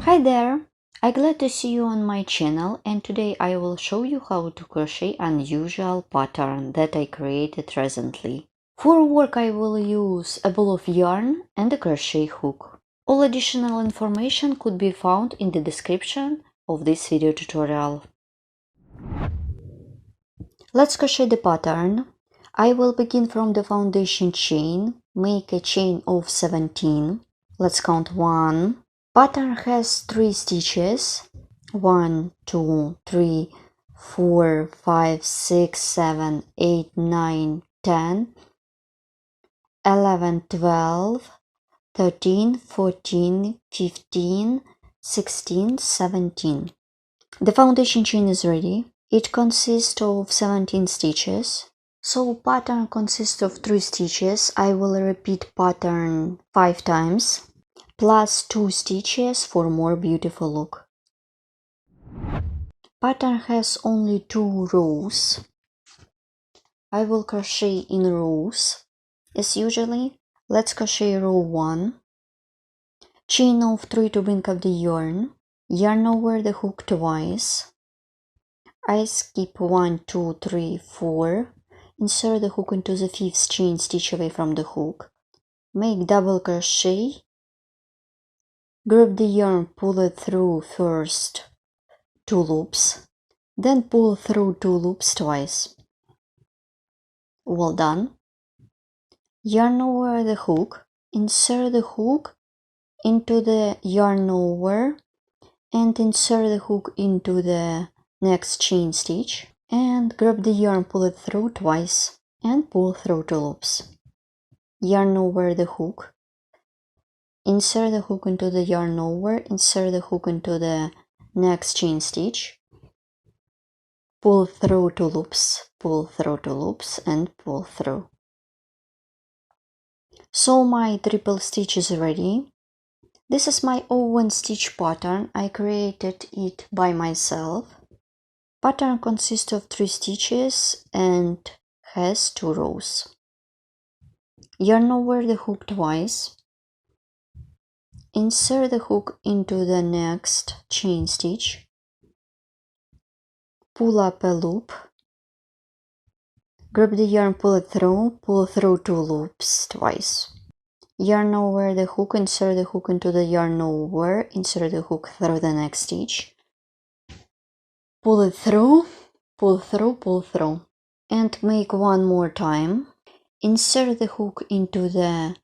Hi there! I'm glad to see you on my channel, and today I will show you how to crochet unusual pattern that I created recently. For work I will use a ball of yarn and a crochet hook. All additional information could be found in the description of this video tutorial. Let's crochet the pattern. I will begin from the foundation chain, make a chain of 17. Let's count 1. Pattern has 3 stitches. 1, 2, 3, 4, 5, 6, 7, 8, 9, 10, 11, 12, 13, 14, 15, 16, 17. The foundation chain is ready. It consists of 17 stitches. So pattern consists of 3 stitches. I will repeat pattern 5 times, plus 2 stitches for more beautiful look. Pattern has only 2 rows. I will crochet in rows. As usually, let's crochet row 1. Chain of 3 to bring up the yarn. Yarn over the hook twice. I skip 1, 2, 3, 4. Insert the hook into the 5th chain stitch away from the hook. Make double crochet. Grab the yarn, pull it through first 2 loops, then pull through 2 loops twice. Well done. Yarn over the hook. Insert the hook into the yarn over and insert the hook into the next chain stitch, and grab the yarn, pull it through twice and pull through 2 loops. Yarn over the hook. Insert the hook into the yarn over, insert the hook into the next chain stitch, pull through 2 loops, pull through 2 loops and pull through. So my triple stitch is ready. This is my oven stitch pattern. I created it by myself. Pattern consists of 3 stitches and has 2 rows. Yarn over the hook twice. Insert the hook into the next chain stitch. Pull up a loop. Grab the yarn, pull through 2 loops twice. Yarn over the hook, insert the hook into the yarn over, insert the hook through the next stitch. Pull it through, pull through, and make one more time. Insert the hook into the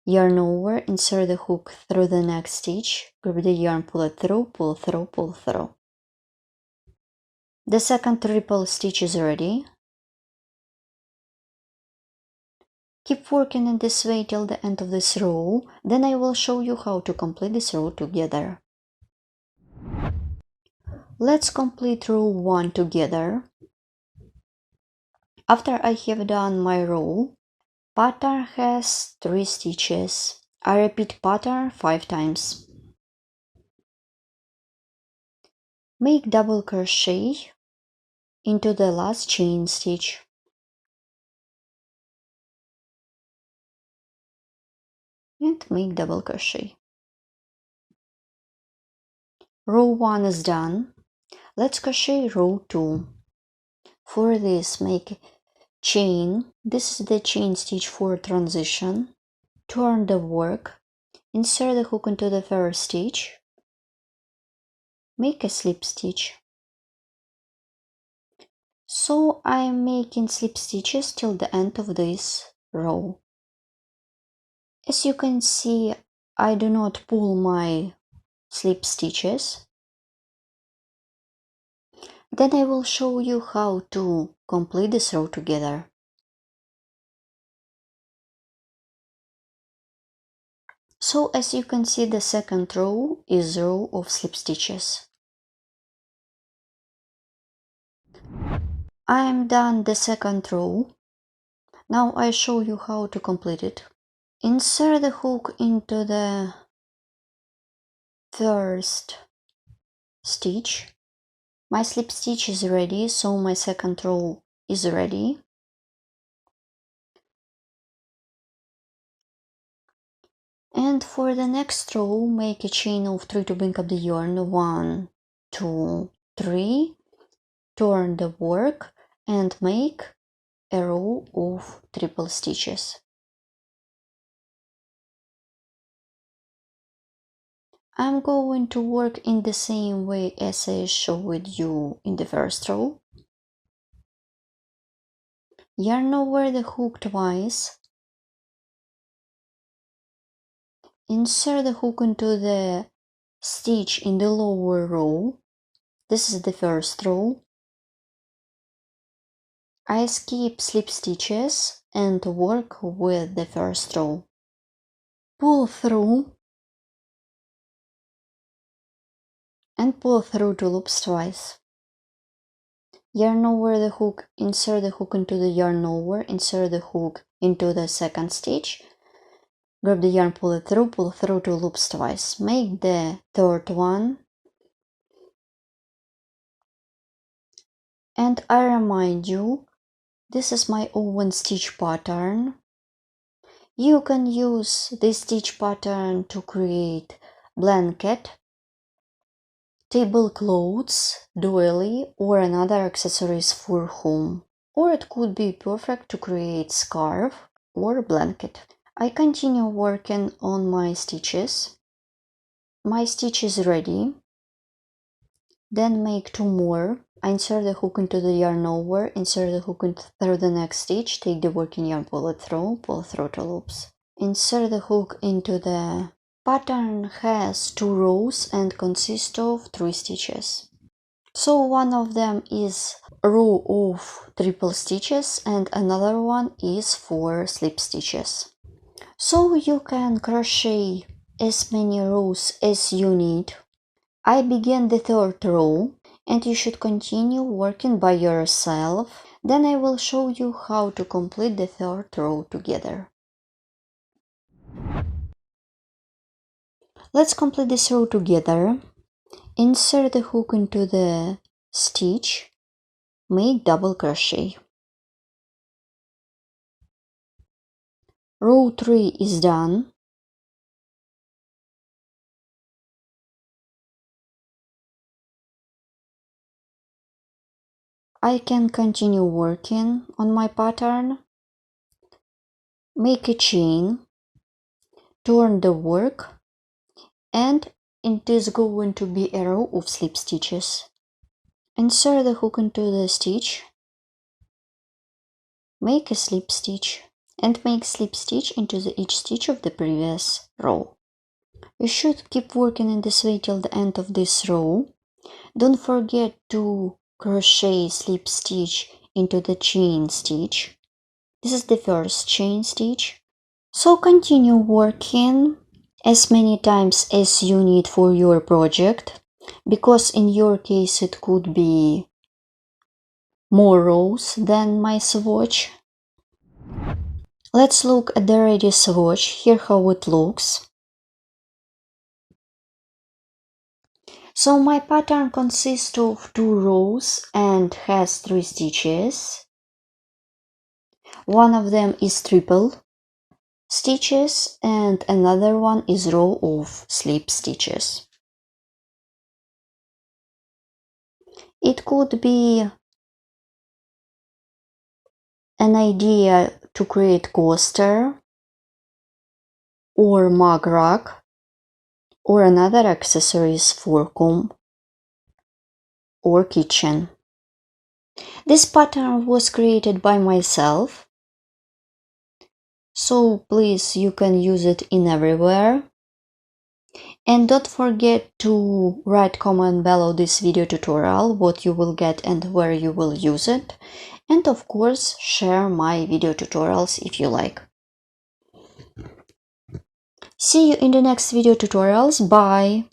yarn over, insert the hook through the next stitch, grab the yarn, pull it through, pull through. The second triple stitch is ready. Keep working in this way till the end of this row, then I will show you how to complete this row together. Let's complete row 1 together. After I have done my row, pattern has 3 stitches. I repeat pattern 5 times. Make double crochet into the last chain stitch. And make double crochet. Row 1 is done. Let's crochet row 2. For this, make chain. This is the chain stitch for transition. Turn the work. Insert the hook into the first stitch. Make a slip stitch. So I am making slip stitches till the end of this row. As you can see, I do not pull my slip stitches. Then I will show you how to complete this row together. So as you can see, the second row is row of slip stitches. I am done the second row. Now I show you how to complete it. Insert the hook into the first stitch. My slip stitch is ready, so my second row is ready. And for the next row, make a chain of 3 to bring up the yarn. 1, 2, 3. Turn the work and make a row of triple stitches. I'm going to work in the same way as I showed you in the first row. Yarn over the hook twice. Insert the hook into the stitch in the lower row. This is the first row. I skip slip stitches and work with the first row. Pull through and pull through 2 loops twice. Yarn over the hook, insert the hook into the yarn over, insert the hook into the second stitch, grab the yarn, pull through 2 loops twice. Make the third one. And I remind you, this is my own stitch pattern. You can use this stitch pattern to create blanket, tablecloths, doily, or another accessories for home. Or it could be perfect to create scarf or blanket. I continue working on my stitches. My stitch is ready. Then make 2 more. I insert the hook into the yarn over, insert the hook through the next stitch, take the working yarn, pull through 2 loops. Insert the hook into the pattern has 2 rows and consists of 3 stitches. So one of them is a row of triple stitches and another one is 4 slip stitches. So you can crochet as many rows as you need. I begin the 3rd row and you should continue working by yourself. Then I will show you how to complete the 3rd row together. Let's complete this row together. Insert the hook into the stitch, make double crochet. Row 3 is done. I can continue working on my pattern. Make a chain, turn the work, and it is going to be a row of slip stitches. Insert the hook into the stitch, make a slip stitch, and make slip stitch into each stitch of the previous row. You should keep working in this way till the end of this row. Don't forget to crochet slip stitch into the chain stitch. This is the first chain stitch. So continue working as many times as you need for your project, because in your case it could be more rows than my swatch. Let's look at the ready swatch. Here how it looks. So my pattern consists of 2 rows and has 3 stitches. One of them is triple stitches and another one is row of slip stitches. It could be an idea to create coaster or mug rack or another accessories for home or kitchen. This pattern was created by myself, so please you can use it in everywhere. And don't forget to write comment below this video tutorial what you will get and where you will use it. And of course share my video tutorials if you like. See you in the next video tutorials. Bye!